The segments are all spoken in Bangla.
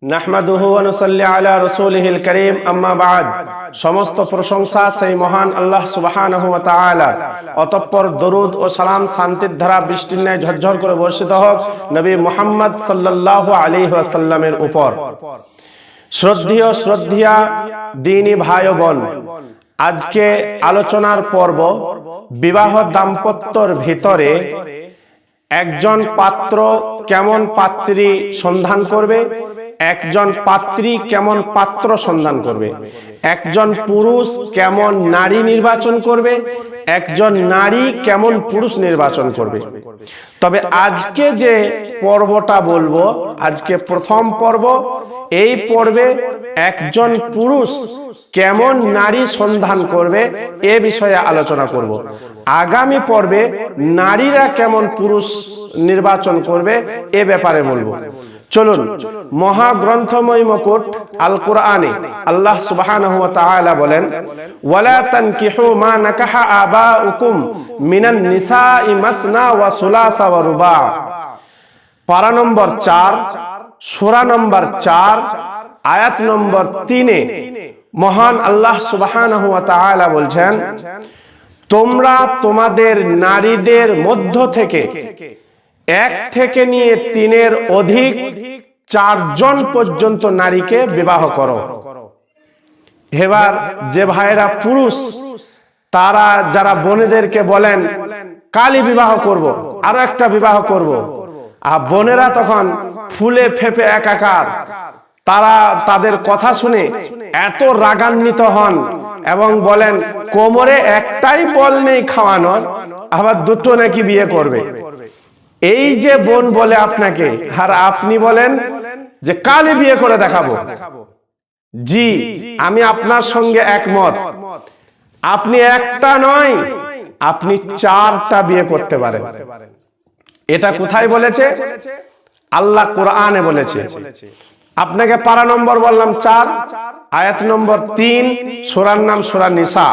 নাহমাদুহু ওয়া নুসাল্লি আলা রাসূলিহিল কারীম আম্মা বা'দ। সমস্ত প্রশংসা সেই মহান আল্লাহ সুবহানাহু ওয়া তাআলা। অতঃপর দরুদ ও সালাম শান্তির ধারা বৃষ্টির ন্যায় ঝরঝর করে বর্ষিত হোক নবী মুহাম্মদ সাল্লাল্লাহু আলাইহি ওয়াসাল্লামের উপর। শ্রদ্ধেয়া দ্বীনি ভাই ও বোন, আজকে আলোচনার পর্ব বিবাহ দাম্পত্যর ভিতরে একজন পাত্র কেমন পাত্রী সন্ধান করবে, একজন পাত্রী কেমন পাত্র সন্ধান করবে, একজন পুরুষ কেমন নারী নির্বাচন করবে, একজন নারী কেমন পুরুষ নির্বাচন করবে। তবে আজকে যে পর্বটা বলবো, আজকে প্রথম পর্ব, এই পর্বে একজন পুরুষ কেমন নারী সন্ধান করবে এ বিষয়ে আলোচনা করব। আগামী পর্বে নারীরা কেমন পুরুষ নির্বাচন করবে এ ব্যাপারে বলবো। চলুন, মহাগ্রন্থময় মুকুট আল কুরআনে আল্লাহ সুবহানাহু ওয়া তাআলা বলেন, ওয়ালা তানকিহু মা নাকাহা আবাউকুম মিনান নিসাই মাসনা ওয়া সুলাসা ওয়া রুবা। পারা নম্বর 4, সূরা নম্বর 4, আয়াত নম্বর 3-এ মহান আল্লাহ সুবহানাহু ওয়া তাআলা বলছেন, তোমরা তোমাদের নারীদের মধ্য থেকে 1 থেকে নিয়ে 3-এর অধিক 4 জন পর্যন্ত নারীকে বিবাহ করো। এবার যে ভাইরা পুরুষ, তারা যারা বোনেদেরকে বলেন কালই বিবাহ করব, আরো একটা বিবাহ করব, আর বোনেরা তখন ফুলে ফেপে একাকার, তারা তাদের কথা শুনে এত রাগান্বিত হন এবং বলেন কোমরে একটাই বল নেই খাওয়ানোর, আবার দুটো নাকি বিয়ে করবে। এই যে বোন বলে আপনাকে, আর আপনি বলেন যে কালই বিয়ে করে দেখাবো। জি, আমি আপনার সঙ্গে একমত। আপনি একটা নয়, আপনি 4টা বিয়ে করতে পারেন। এটা কোথায় বলেছে? আল্লাহ কোরআনে বলেছে। আপনাকে পারা নম্বর বললাম 4, আয়াত নম্বর 3, সূরার নাম সূরা নিসা।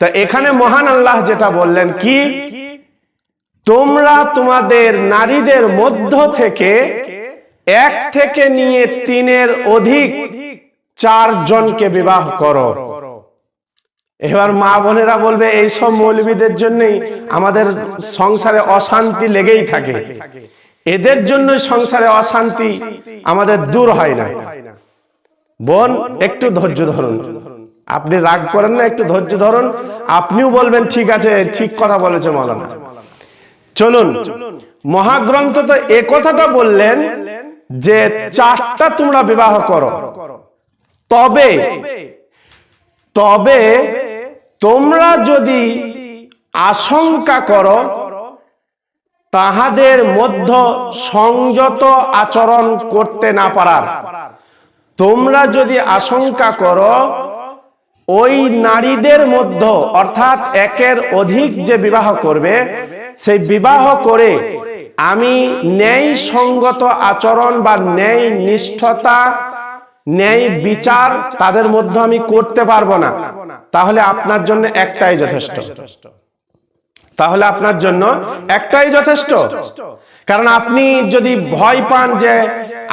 তো এখানে মহান আল্লাহ যেটা বললেন কি, তোমরা তোমাদের নারীদের মধ্য থেকে 1 থেকে নিয়ে 3-এর অধিক 4 জনকে বিবাহ করো। এবার মা বোনেরা বলবে এইসব মৌলবীদের জন্যই আমাদের সংসারে অশান্তি লেগেই থাকে, এদের জন্যই সংসারে অশান্তি আমাদের দূর হয় না। বোন, একটু ধৈর্য ধরুন, আপনি রাগ করেন না, একটু ধৈর্য ধরুন। আপনিও বলবেন ঠিক আছে, ঠিক কথা বলেছে মাওলানা। চলুন, মহাগ্রন্থ তো এ কথাটা বললেন যে 4টা তোমরা বিবাহ করো, তবে তোমরা যদি আশঙ্কা করো তাহাদের মধ্য সংযত আচরণ করতে না পারার, তোমরা যদি আশঙ্কা করো ওই নারীদের মধ্যে, অর্থাৎ 1-এর অধিক যে বিবাহ করবে, সেই বিবাহ করে আমি ন্যায় সঙ্গত আচরণ বা ন্যায় নিষ্ঠতা, ন্যায় বিচার তাদের মধ্যে আমি করতে পারবো না, তাহলে আপনার জন্য একটাই যথেষ্ট। তাহলে আপনার জন্য একটাই যথেষ্ট। কারণ আপনি যদি ভয় পান যে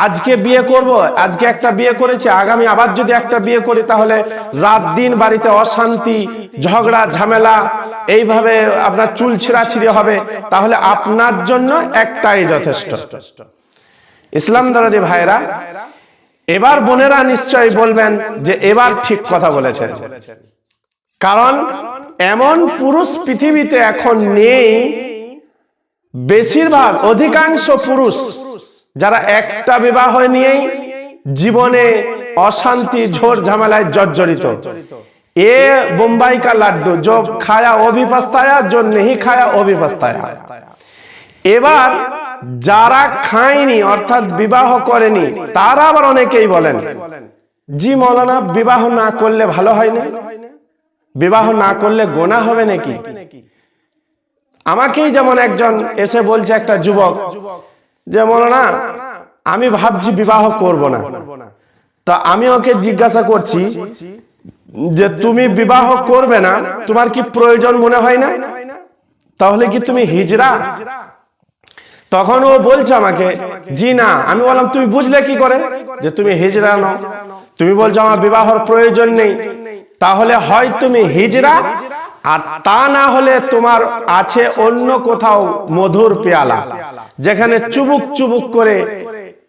আজকে বিয়ে করব, আজকে একটা বিয়ে করেছি, আগামী আবার যদি একটা বিয়ে করি, তাহলে রাত দিন বাড়িতে অশান্তি, ঝগড়া ঝামেলা, এইভাবে আপনার চুল ছিঁড়াছিঁড়ি হবে, তাহলে আপনার জন্য একটাই যথেষ্ট। ইসলাম দরদি ভাইরা, এবার বোনেরা নিশ্চয়ই বলবেন যে এবার ঠিক কথা বলেছেন, কারণ এমন পুরুষ পৃথিবীতে এখন নেই। বেশিরভাগ, অধিকাংশ পুরুষ যারা একটা বিবাহ নিয়েই জীবনে অশান্তি ঝড় ঝামেলায় জর্জরিত। এ বোম্বাই কা লাড্ডু, जो खाया वो भी पछताया, जो नहीं खाया वो भी पछताया। এবার যারা খায়নি অর্থাৎ বিবাহ করেনি, তারা আবার অনেকেই বলেন, জি মাওলানা, বিবাহ না করলে ভালো হয় না, বিবাহ না করলে গোনা হবে নাকি? আমাকেই যেমন একজন এসে বলছে, একটা যুবক, যে মাওলানা আমি ভাবছি বিবাহ করব না। তা আমি ওকে জিজ্ঞাসা করছি যে তুমি বিবাহ করবে না, তোমার কি প্রয়োজন মনে হয় না? তাহলে কি তুমি হিজরা? তখন ও বলছে আমাকে, জি না। আমি বললাম, তুমি বুঝলে কি করে যে তুমি হিজড়া নও? তুমি বলছো আমার বিবাহর প্রয়োজন নেই। তাহলে হয় তুমি হিজড়া, আর তা না হলে তোমার আছে অন্য কোথাও মধুর পেয়ালা, যেখানে চুবুক চুবুক করে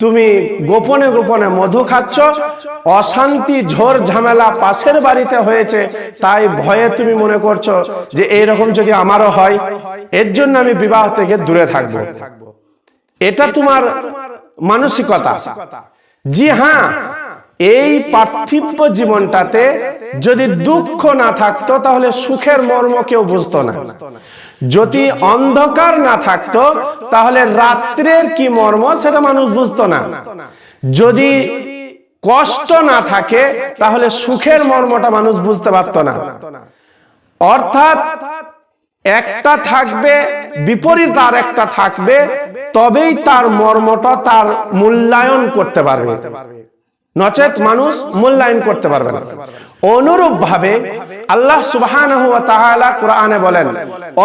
তুমি গোপনে গোপনে মধু খাচ্ছ। অশান্তি ঝড় ঝামেলা পাশের বাড়িতে হয়েছে, তাই ভয়ে তুমি মনে করছো যে এইরকম যদি আমারও হয়, এর জন্য আমি বিবাহ থেকে দূরে থাকবো। এটা তোমার মানসিকতা। জি হ্যাঁ, এই পার্থিব জীবনটাতে যদি দুঃখ না থাকতো তাহলে সুখের মর্ম কেউ বুঝতো না। যদি অন্ধকার না থাকতো তাহলে রাত্রের কি মর্ম সেটা মানুষ বুঝতো না। যদি কষ্ট না থাকে তাহলে সুখের মর্মটা মানুষ বুঝতে পারতো না। অর্থাৎ একটা থাকবে, বিপরীত আর একটা থাকবে, তবেই তার মর্মটা তার মূল্যায়ন করতে পারবে, নচেত মানুষ মূল্যায়ন করতে পারবে না। অনুরূপ ভাবে আল্লাহ সুবহানাহু ওয়া তাআলা কোরআনে বলেন,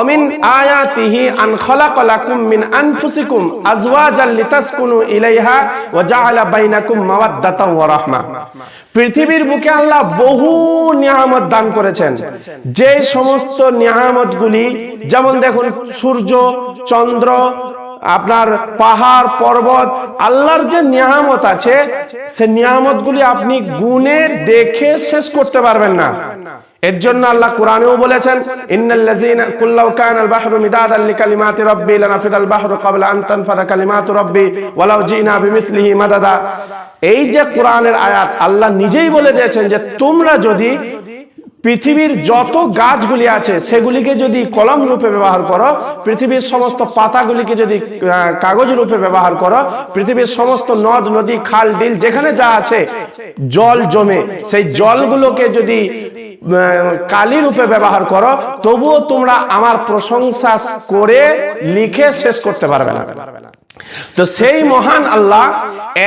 অমিন আয়াতিহি আন খালাকা লাকুম মিন আনফুসিকুম আজওয়াজাল লিতাসকুনু ইলাইহা ওয়া জাআলা বাইনাকুম মাওয়াদ্দাতাও ওয়া রাহমা। পৃথিবীর বুকে আল্লাহ বহু নিয়ামত দান করেছেন। যে সমস্ত নিয়ামতগুলি, যেমন দেখুন সূর্য, চন্দ্র, আপনার পাহাড় পর্বত, আল্লাহর যে নিয়ামত আছে, সে নিয়ামতগুলি আপনি গুণে দেখে শেষ করতে পারবেন না। এর জন্য আল্লাহ কোরআনেও বলেছেন, ইন্নাল্লাযীনা কুল্লাউ কানাল বাহরু মিদাদাল লিকালিমাতি রাব্বি লানাফিদাল বাহরু ক্বাবলা আন তানফাদা কালিমাতু রাব্বি ওয়ালাউ জিনা বিমিসলিহি মাদাদা। এই যে কোরআনের আয়াত, আল্লাহ নিজেই বলে দিয়েছেন যে তোমরা যদি পৃথিবীর যত গাছগুলি আছে সেগুলিকে যদি কলম রূপে ব্যবহার করো, পৃথিবীর সমস্ত পাতাগুলিকে যদি কাগজ রূপে ব্যবহার করো, পৃথিবীর সমস্ত নদ নদী খাল বিল যেখানে যা আছে জল জমে, সেই জলগুলোকে যদি কালি রূপে ব্যবহার করো, তবুও তোমরা আমার প্রশংসা করে লিখে শেষ করতে পারবে না। তো সেই মহান আল্লাহ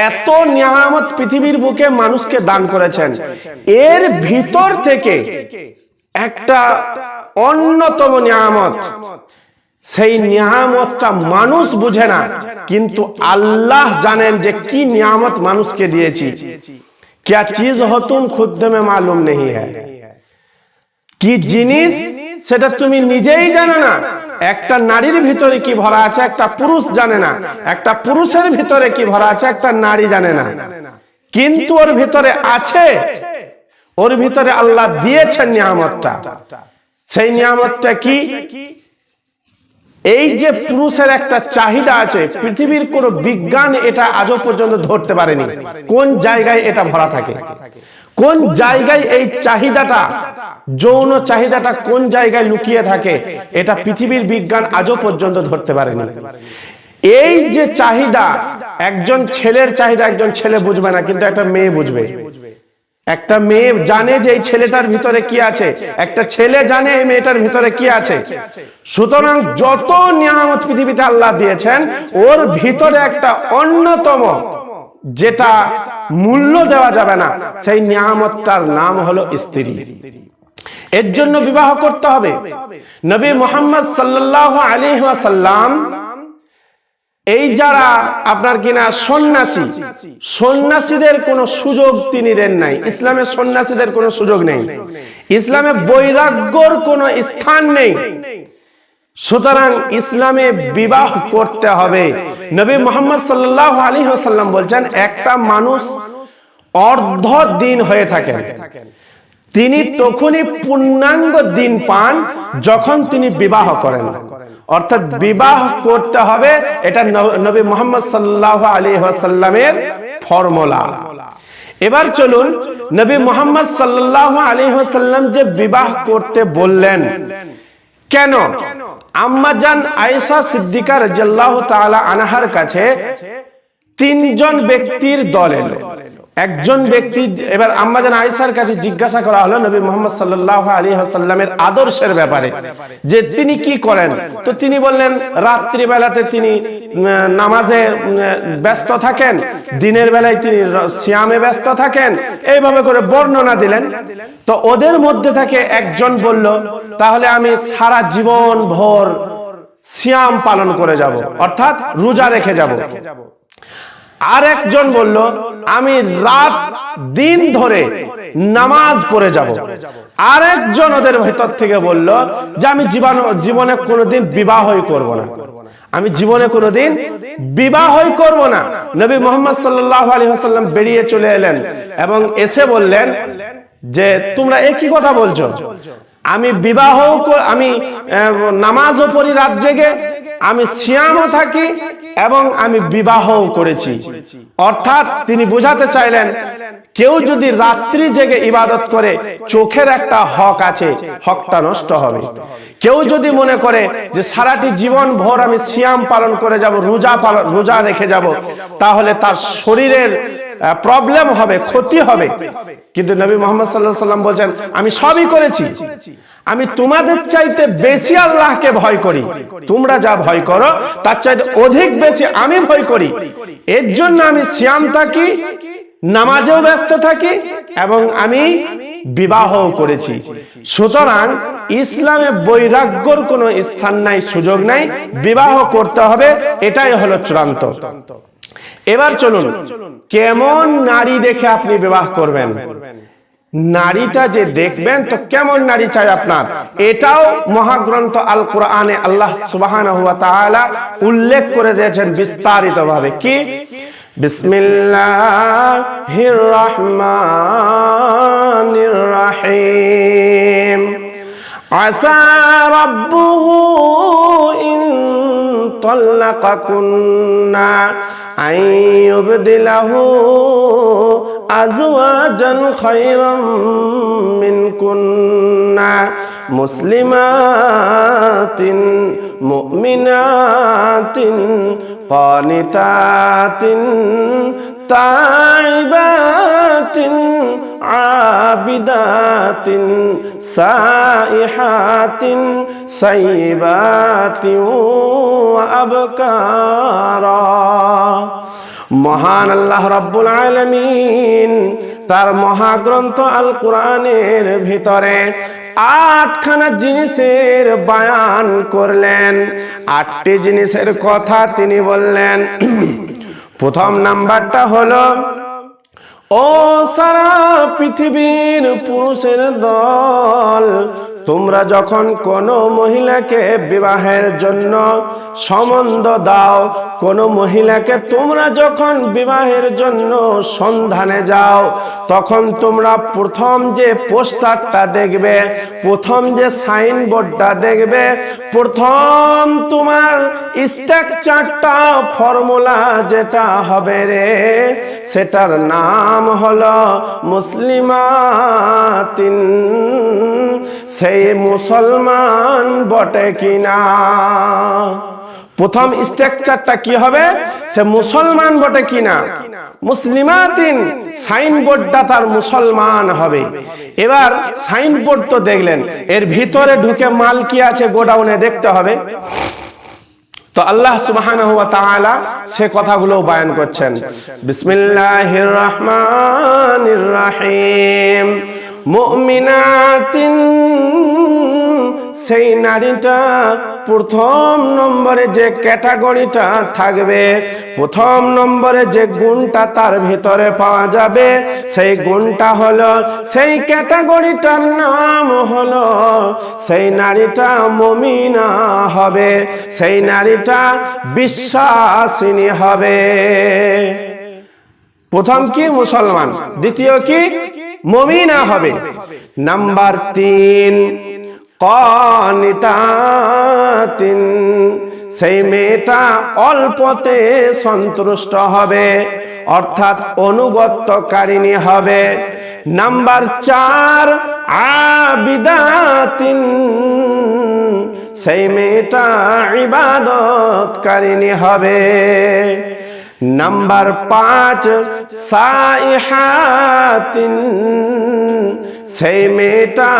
এত নিয়ামত পৃথিবীর বুকে মানুষকে দান করেছেন। এর ভিতর থেকে একটা অন্যতম নিয়ামত, সেই নিয়ামতটা মানুষ বুঝে না, কিন্তু আল্লাহ জানেন যে কি নিয়ামত মানুষকে দিয়েছি। क्या चीज हो तुम खुद में मालूम नहीं है, কি জিনিস সেটা তুমি নিজেই জানো না। একটা নারীর ভিতরে কি ভরা আছে একটা পুরুষ জানে না, একটা পুরুষের ভিতরে কি ভরা আছে একটা নারী জানে না, কিন্তু ওর ভিতরে আছে, ওর ভিতরে আল্লাহ দিয়েছেন নিয়ামতটা। সেই নিয়ামতটা কি? এই যে পুরুষের একটা চাহিদা আছে, পৃথিবীর কোন বিজ্ঞান এটা আজও পর্যন্ত ধরতে পারেনি কোন জায়গায় এটা ভরা থাকে, কোন জায়গায় এই চাহিদাটা, যৌন চাহিদাটা কোন জায়গায় লুকিয়ে থাকে, এটা পৃথিবীর বিজ্ঞান আজও পর্যন্ত ধরতে পারেনি। এই যে চাহিদা, একজন ছেলের চাহিদা একজন ছেলে বুঝবে না, কিন্তু একটা মেয়ে বুঝবে। একটা মেয়ে জানে যে এই ছেলেটার ভিতরে কি আছে, একটা ছেলে জানে এই মেয়েটার ভিতরে কি আছে। সুতরাং যত নিয়ামত পৃথিবীতে আল্লাহ দিয়েছেন, ওর ভিতরে একটা অন্যতম যেটা মূল্য দেওয়া যাবে না, সেই নিয়ামতটার নাম হলো স্ত্রী। এর জন্য বিবাহ করতে হবে। নবী মুহাম্মদ সাল্লাল্লাহু আলাইহি ওয়াসাল্লাম এই যারা আপনার কিনা সন্ন্যাসী, সন্ন্যাসীদের কোনো সুযোগ তিনি দেন নাই। ইসলামে সন্ন্যাসীদের কোনো সুযোগ নেই, ইসলামে বৈরাগ্যর কোনো স্থান নেই। সুতরাং ইসলামে বিবাহ করতে হবে। নবী মুহাম্মদ সাল্লাল্লাহু আলাইহি ওয়াসাল্লাম বলছেন, একটা মানুষ অর্ধ দিন হয়ে থাকেন, তিনি তখনই পূর্ণাঙ্গ দিন পান যখন তিনি বিবাহ করেন। অর্থাৎ বিবাহ করতে হবে, এটা নবী মুহাম্মদ সাল্লাল্লাহু আলাইহি ওয়াসাল্লামের ফর্মুলা। এবার চলুন, নবী মুহাম্মদ সাল্লাল্লাহু আলাইহি ওয়াসাল্লাম যে বিবাহ করতে বললেন কেন? আম্মা জান আয়েশা সিদ্দিকা রাদিয়াল্লাহু তাআলা আনহার কাছে তিনজন ব্যক্তির দল এলো। একজন ব্যক্তি, এবার আম্মা জান আয়েশার কাছে জিজ্ঞাসা করা হলো নবী মুহাম্মদ সাল্লাল্লাহু আলাইহি ওয়াসাল্লামের আদর্শের ব্যাপারে, যে তিনি কি করেন। তো তিনি বললেন, রাত্রি বেলাতে তিনি নামাজে ব্যস্ত থাকেন, দিনের বেলায় তিনি সিয়ামে ব্যস্ত থাকেন, এইভাবে করে বর্ণনা দিলেন। তো ওদের মধ্যে থেকে একজন বলল, তাহলে আমি সারা জীবন ভোর সিয়াম পালন করে যাব, অর্থাৎ রোজা রেখে যাব। আরেকজন বলল আমি রাত দিন ধরে নামাজ পড়ে যাব। আরেকজন ওদের ভেতর থেকে বলল যে আমি জীবনে কোনোদিন বিবাহই করব না, আমি জীবনে কোনোদিন বিবাহই করব না। নবী মুহাম্মদ সাল্লাল্লাহু আলাইহি ওয়াসাল্লাম বেরিয়ে চলে এলেন এবং এসে বললেন যে তোমরা একই কথা বলছো, আমি আমি নামাজও পড়ি রাত জেগে, আমি সিয়ামও থাকি এবং আমি বিবাহও করেছি। অর্থাৎ তিনি বোঝাতে চাইলেন কেউ যদি রাত্রি জেগে ইবাদত করে চোখের একটা হক আছে, হকটা নষ্ট হবে। কেউ যদি মনে করে যে সারাটি জীবন ভর আমি সিয়াম পালন করে যাব, রোজা রেখে যাব, তাহলে তার শরীরের প্রবলেম হবে, ক্ষতি হবে। কিন্তু নবী মুহাম্মদ সাল্লাল্লাহু আলাইহি ওয়াসাল্লাম বলেন আমি সবই করেছি, আমি তোমাদের চাইতে বেশি আল্লাহকে ভয় করি, তোমরা যা ভয় করো তার চাইতে অধিক বেশি আমি ভয় করি। এর জন্য আমি সিয়াম থাকি, নামাজেও ব্যস্ত থাকি এবং আমি বিবাহও করেছি। সুতরাং ইসলামে বৈরাগ্যর কোনো স্থান নাই, সুযোগ নাই, বিবাহ করতে হবে, এটাই হলো চূড়ান্ত। এবার চলুন কেমন নারী দেখে আপনি বিবাহ করবেন। নারীটা যে দেখবেন তো কেমন নারী চাই আপনার, এটাও মহাগ্রন্থ আল কোরআনে আল্লাহ সুবহানাহু ওয়া তাআলা উল্লেখ করে দিয়েছেন বিস্তারিতভাবে। কি? বিসমিল্লাহির রহমানির রহিম। আসা রাব্বুহু ইন তাল্লাকাকুন্না আন ইউবদিলাহু আজওয়াজান খায়রাম মিনকুন্না মুসলিমাতিন মুমিনাতিন কানিতাতিন তাইবাতিন আবিদাতিন সাইহাতিন সাইয়্যিবাতিন ওয়া আবকারা। মহান আল্লাহ রাব্বুল আলামিন তার মহাগ্রন্থ আল কোরআনের ভিতরে 8খানা জিনিসের বয়ান করলেন। 8টি জিনিসের কথা তিনি বললেন। প্রথম নাম্বারটা হলো, ও সারা পৃথিবীর পুরুষের দল, তোমরা যখন কোনো মহিলাকে বিবাহের জন্য সম্বন্ধ দাও, কোনো মহিলাকে তোমরা যখন বিবাহের জন্য সন্ধানে যাও, তখন তোমরা প্রথম যে পোস্টারটা দেখবে, প্রথম যে সাইনবোর্ডটা দেখবে, প্রথম তোমার স্ট্রাকচারটা ফর্মুলা যেটা হবে রে, সেটার নাম হলো মুসলিমাতিন, সেই মুসলমান বটে কিনা। প্রথম স্ট্রাকচারটা কি হবে? সে মুসলমান বটে কিনা। মুসলিমাতিন, সাইনবোর্ডটা তার মুসলমান হবে। এবার সাইনবোর্ড তো দেখলেন, এর ভিতরে ঢুকে মাল কি আছে গোডাউনে দেখতে হবে। তো আল্লাহ সুবহানাহু ওয়া তাআলা সে কথাগুলো বয়ান করছেন। বিসমিল্লাহির রহমানির রহিম। মুমিনাতিন, সেই নারীটা প্রথম নম্বরে যে ক্যাটাগরিটা থাকবে, প্রথম নম্বরে যে গুণটা তার ভিতরে পাওয়া যাবে, সেই গুণটা হলো, সেই ক্যাটাগরিটার নাম হলো, সেই নারীটা মুমিনা হবে, সেই নারীটা বিশ্বাসিনী হবে। প্রথম কি? মুসলমান। দ্বিতীয় কি? মুমিনা হবে। নাম্বার 3, কানিতাতিন, সেই মেয়েটা অল্পতে সন্তুষ্ট হবে, অর্থাৎ অনুগত্যকারিণী হবে। নাম্বার 4, আবিদাতিন, সেই মেয়েটা ইবাদতকারিণী হবে। নাম্বার 5, সাইহাতিন, সেই মেয়েটা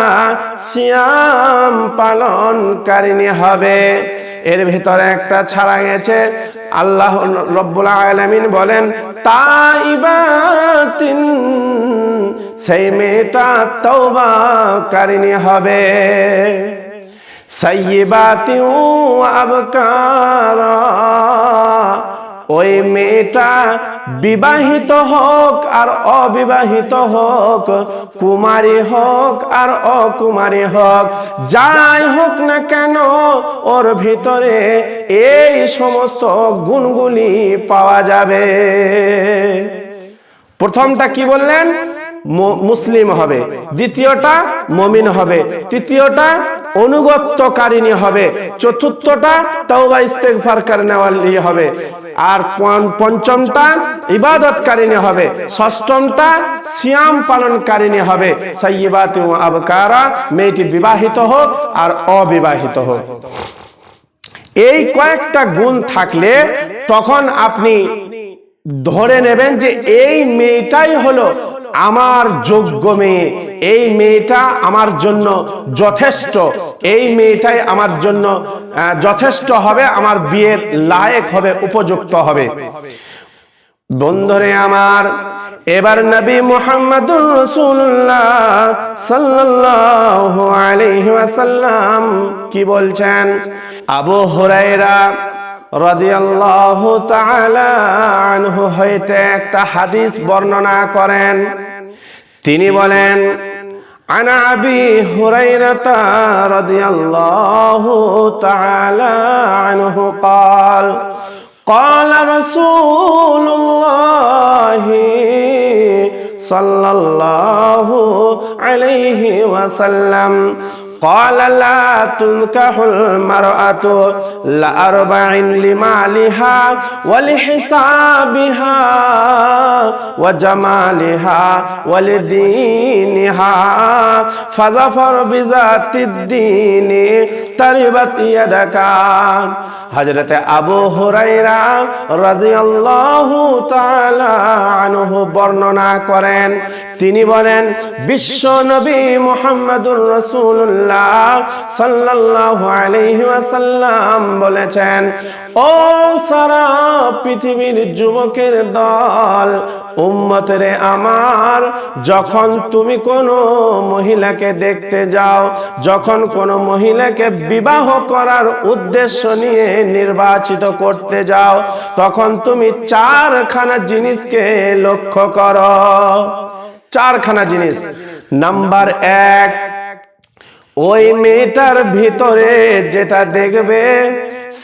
সিয়াম পালনকারিণী হবে। এর ভিতরে একটা ছাড়া গেছে, আল্লাহ রব্বুল আলামিন বলেন তাইবাতিন, সেই মেয়েটা তওবাকারিনী হবে। সাইয়্যিবাতিন ওয়া আবকারা, ওই মেয়েটা বিবাহিত হোক আর অবিবাহিত হোক, কুমারী হোক আর অকুমারী হোক, যাই হোক না কেন ওর ভিতরে এই সমস্ত গুণগুলি পাওয়া যাবে। প্রথমটা কি বললেন? মুসলিম হবে, দ্বিতীয়টা মুমিন হবে, তৃতীয়টা অনুগত্যকারিণী হবে, চতুর্থটা তাওবা ইস্তেগফার করনেওয়ালি হবে, আর পঞ্চমটা ইবাদতকারিনী হবে, ষষ্ঠমটা সিয়াম পালনকারিনী হবে। সাইয়্যিবাতিন ওয়া আবকারা, মেয়েটি বিবাহিত হোক আর অবিবাহিত হোক। এই কয়েকটা গুণ থাকলে তখন আপনি ধরে নেবেন যে এই মেয়েটাই হলো আমার যোগ্য মেয়ে, এই মেয়েটা আমার জন্য যথেষ্ট, এই মেয়েটাই আমার জন্য যথেষ্ট হবে, আমার বিয়ের লায়েক হবে, উপযুক্ত হবে। বন্ধুরে আমার, এবার নবী মুহাম্মদুর রাসূলুল্লাহ সাল্লাল্লাহু আলাইহি ওয়াসাল্লাম কি বলছেন? আবু হুরায়রা রাদিয়াল্লাহু তাআলা আনহু হইতে একটা হাদিস বর্ণনা করেন। তিনি বলেন, আন আবি হুরায়রা রাদিয়াল্লাহু তাআলা আনহু قال قال رسول الله صلى الله عليه وسلم قال لا تنكح المرأة لأربع: لمالها ولحسابها وجمالها ولدينها فظفر بذات الدين تربت يدك। হযরত আবু হুরায়রা রাদিয়াল্লাহু তাআলা আনহু বর্ণনা করেন, তিনি বলেন, বিশ্ব নবী মুহাম্মদুর রাসূলুল্লাহ সাল্লাল্লাহু আলাইহি ওয়াসাল্লাম বলেছেন, ও সারা পৃথিবীর যুবকের দল, উম্মতরে আমার, যখন তুমি কোনো মহিলাকে দেখতে যাও, যখন কোনো মহিলাকে বিবাহ করার উদ্দেশ্য নিয়ে নির্বাচিত করতে যাও, তখন তুমি চারখানা জিনিসকে লক্ষ্য করো। চারখানা জিনিস। নাম্বার 1, ওই মেয়েটার ভিতরে যেটা দেখবে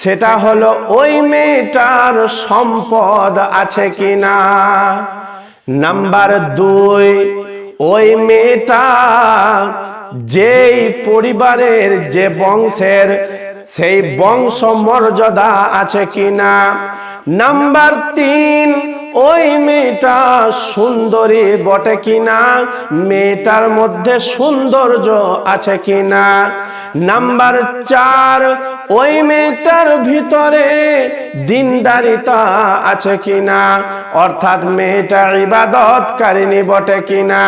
সেটা হলো ওই মেয়েটার সম্পদ আছে কিনা। নাম্বার 2, ওই মেয়েটা যেই পরিবারের, যে বংশের, সেই বংশ মর্যাদা আছে কিনা। নাম্বার 3, ওই মেয়েটা সুন্দরী বটে কিনা, মেয়েটার মধ্যে সৌন্দর্য আছে কিনা। নাম্বার 4, ওই মেয়েটার ভিতরে দিনদারিতা আছে কিনা, অর্থাৎ মেয়েটা ইবাদতকারিনী বটে কিনা।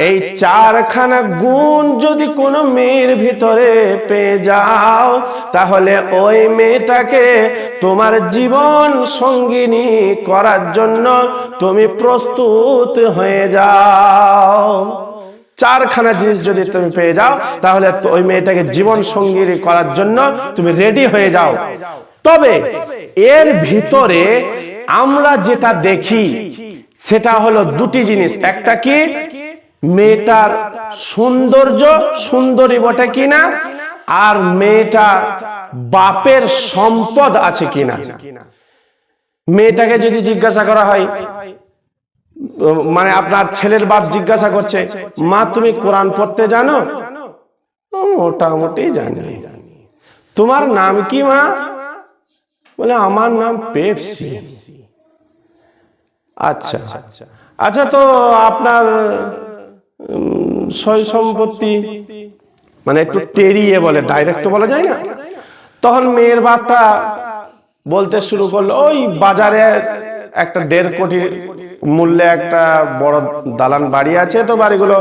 এই চারখানা গুণ যদি কোনো মেয়ের ভিতরে পেয়ে যাও, তাহলে ওই মেয়েটাকে তোমার জীবন সঙ্গিনী করার জন্য তুমি প্রস্তুত হয়ে যাও। চারখানা জিনিস যদি তুমি পেয়ে যাও, তাহলে ওই মেয়েটাকে জীবন সঙ্গী করার জন্য তুমি রেডি হয়ে যাও। তবে এর ভিতরে আমরা যেটা দেখি সেটা হলো দুটি জিনিস। একটা কি, মেয়েটার সৌন্দর্য, সুন্দরী বটে কিনা, আর মেয়েটার বাপের সম্পদ আছে কিনা। মেয়েটাকে যদি জিজ্ঞাসা করা হয়, মানে আপনার ছেলের বাপ জিজ্ঞাসা করছে, মা তুমি কোরআন পড়তে জানো? মোটামুটি জানি। তোমার নাম কি মা? বলে আমার নাম পেপসি। আচ্ছা আচ্ছা, তো আপনার সয় সম্পত্তি, মানে একটু টেরিয়ে বলে, ডাইরেক্ট তো বলা যায় না। তখন মেয়ের বাপটা বলতে শুরু করলো, ওই বাজারে একটা 1.5 কোটি মূল্যে একটা বড় দালান বাড়ি আছে, তো বাড়িগুলো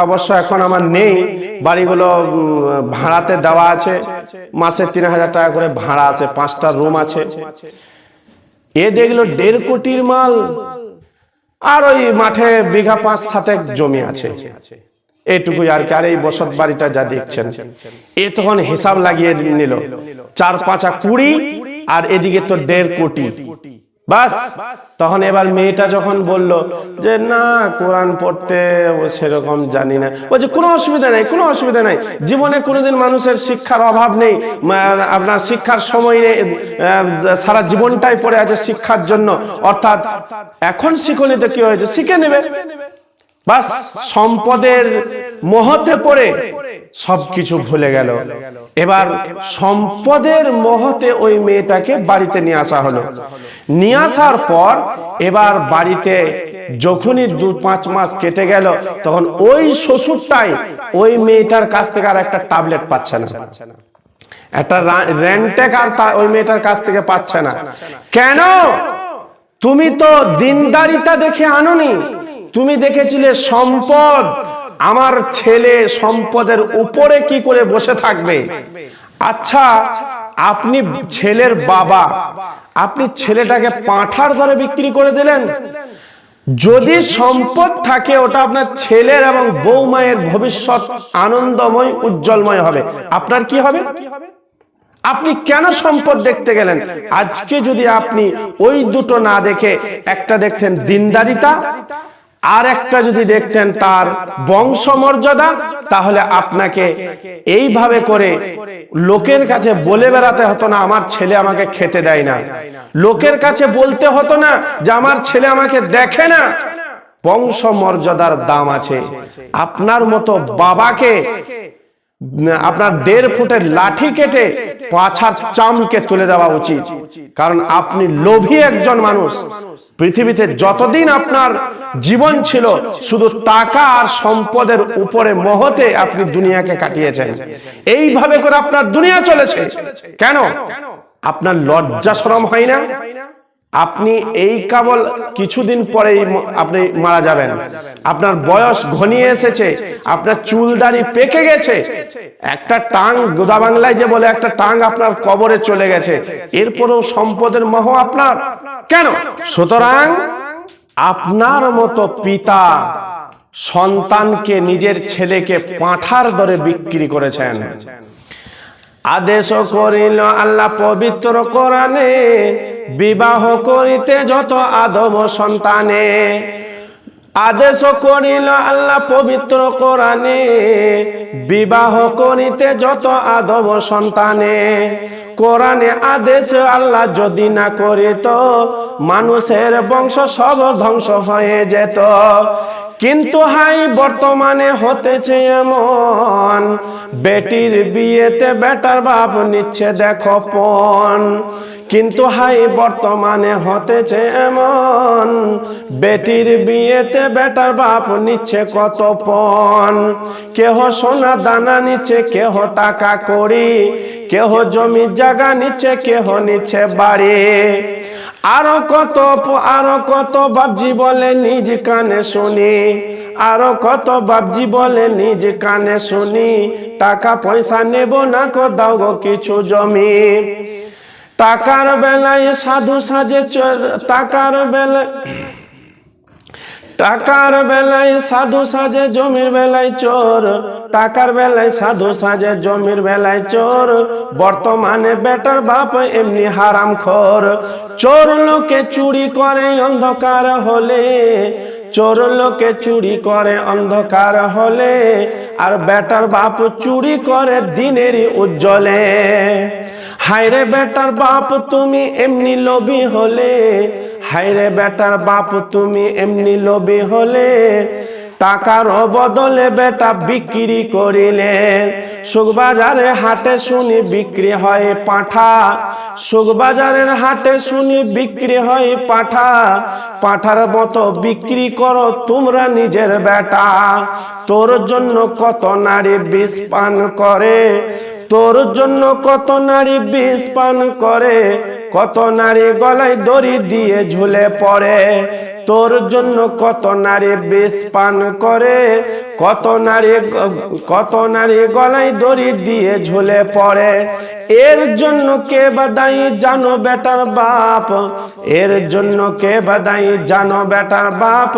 অবশ্য এখন আমার নেই, বাড়িগুলো ভাড়াতে দেওয়া আছে, মাসে 3000 টাকা করে ভাড়া আছে, 5টা রুম আছে। এ দেখলো 1.5 কোটির মাল, আর ওই মাঠে বিঘা 5-7 জমি আছে। এইটুকুই আর কি। আর এই বসত বাড়িটা যা দেখছেন, এ তখন হিসাব লাগিয়ে নিল 4 5 20 আর এদিকে তো 1.5 কোটি। বাস তখন এবার মেয়েটা যখন বলল যে না কোরআন পড়তে সেরকম জানি না, বলছে কোনো অসুবিধা নাই, কোনো অসুবিধা নাই, জীবনে কোনোদিন মানুষের শিক্ষার অভাব নেই, আপনার শিক্ষার সময় নেই, সারা জীবনটাই পড়ে আছে শিক্ষার জন্য, অর্থাৎ এখন শিখনি তো কি হয়েছে, শিখে নেবে। বাস সম্পদের মোহতে পড়ে সবকিছু ভুলে গেল। এবার সম্পদের মোহতে ওই মেয়েটাকে বাড়িতে নিয়ে আসা হলো। নিয়ে আসার পর এবার বাড়িতে যখনই 2-5 মাস কেটে গেল, তখন ওই শ্বশুরটাই ওই মেয়েটার কাছ থেকে আর একটা ট্যাবলেট পাচ্ছে না, একটা রেন্টেক আর ওই মেয়েটার কাছ থেকে পাচ্ছে না। কেন? তুমি তো দিনদারিতা দেখে আনোনি, তুমি দেখেছিলে সম্পদ, আমার ছেলে সম্পদের উপরে কি করে বসে থাকবে। আচ্ছা, আপনি ছেলের বাবা, আপনি ছেলেটাকে পাঁঠার দরে বিক্রি করে দিলেন। যদি সম্পদ থাকে ওটা আপনার ছেলের এবং বৌমায়ের ভবিষ্যৎ আনন্দময় উজ্জ্বলময় হবে, আপনার কি হবে? আপনি কেন সম্পদ দেখতে গেলেন? আজকে যদি আপনি ওই দুটো না দেখে একটা দেখতেন দিনদারিতা, আর একটা যদি দেখতেন তার বংশমর্যাদা, তাহলে আপনাকে এইভাবে করে লোকের কাছে বলে বেড়াতে হতো না আমার ছেলে আমাকে খেতে দেয় না, লোকের কাছে বলতে হতো না যে আমার ছেলে আমাকে দেখে না। বংশমর্যাদার দাম আছে। আপনার মতো বাবাকে আপনার 1.5 ফুটের লাঠি কেটে পাছার চামকে তুলে দেওয়া উচিত, কারণ আপনি লোভী একজন মানুষ। পৃথিবীতে যতদিন আপনার জীবন ছিল শুধু টাকা আর সম্পদের উপরে মোহতে আপনি দুনিয়াকে কাটিয়েছেন। এইভাবে করে আপনার দুনিয়া চলেছে। কেন? আপনার লজ্জা শরম হয় না? আপনি এই কেবল কিছুদিন পরেই আপনি মারা যাবেন, আপনার বয়স ঘনিয়ে এসেছে, আপনার চুল দাড়ি পেকে গেছে, একটা টাং গোদা বাংলায় যে বলে একটা টাং আপনার কবরে চলে গেছে, এরপরেও সম্পদের মোহ আপনার কেন? সুতরাং আপনার মতো পিতা সন্তানকে, নিজের ছেলেকে পাঁঠার দরে বিক্রি করেছেন। আদেশ করিল আল্লাহ পবিত্র কোরআনে, বিবাহ করিতে যত আদম সন্তানে। আদেশ করিল আল্লাহ পবিত্র কোরআনে, বিবাহ করিতে যত আদম সন্তানে। কোরআনে আদেশ আল্লাহ যদি না করিত, মানুষের বংশ সব ধ্বংস হয়ে যেত। কিন্তু হাই বর্তমানে হতেছে এমন, বেটির বিয়েতে বেটার বাপ নিচ্ছে দেখো পণ। কিন্তু হাই বর্তমানে হতেছে এমন, বেটির বিয়েতে বেটার বাপ নিচ্ছে কত পণ। কেহ সোনা দানা নিচ্ছে, কেহ টাকা কড়ি, কেহ জমি জায়গা নিচ্ছে, কেহ নিচ্ছে বাড়ি। আরো কত বাপজি বলে নিজ কানে শুনি, আরো কত বাপজি বলে নিজ কানে শুনি, টাকা পয়সা নেব না কো দাও গো কিছু জমি। টাকার বেলায় সাধু সাজে চোর, টাকার বেলায় সাধু সাজে জমির বেলায় চোর, টাকার বেলায় সাধু সাজে জমির বেলায় চোর। বর্তমানে বেটার বাপ এমনি হারামখোর। চোর লোকে চুরি করে অন্ধকার হলে, চোর লোকে চুরি করে অন্ধকার হলে, আর বেটার বাপ চুরি করে দিনেরই উজ্জ্বলে। হায়রে বেটার বাপ তুমি এমনি লোভী হলে, হায়রে বেটার বাপ তুমি এমনি লোভী হলে, টাকার বদলে বেটা বিক্রি করিলে। সুখবাজারে হাটে শুনি বিক্রি হয় পাঁঠা, সুখবাজারের হাটে শুনি বিক্রি হয় পাঁঠা। পাঁঠার মতো বিক্রি করো তোমরা নিজের বেটা। তোর জন্য কত নারী বিষ পান করে, তোর জন্য কত নারী বিষ পান করে, কত নারী গলায় দড়ি দিয়ে ঝুলে পড়ে। তোর জন্য কত নারী বিষ পান করে, কত নারী গলায় দড়ি দিয়ে ঝুলে পড়ে। এর জন্য কে বাদাই জানো বেটার বাপ, এর জন্য কে বাদাই জানো বেটার বাপ,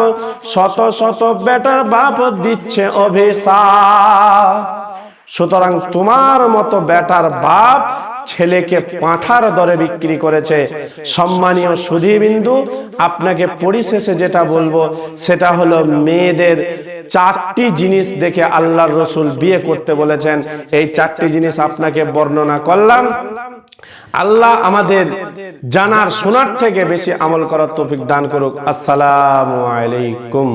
শত শত বেটার বাপ দিচ্ছে অভিশাপ। সুতরাং তোমার মতো বেটার বাপ ছেলেকে পাঁঠার দরে বিক্রি করেছে। সম্মানীয় সুধীবিন্দু, আপনাকে পরিশেষে যেটা বলবো সেটা হলো মেয়েদের চারটি জিনিস দেখে আল্লাহর রসুল বিয়ে করতে বলেছেন। এই চারটি জিনিস আপনাকে বর্ণনা করলাম। আল্লাহ আমাদের জানার শোনার থেকে বেশি আমল করার তৌফিক দান করুক। আসসালামু আলাইকুম।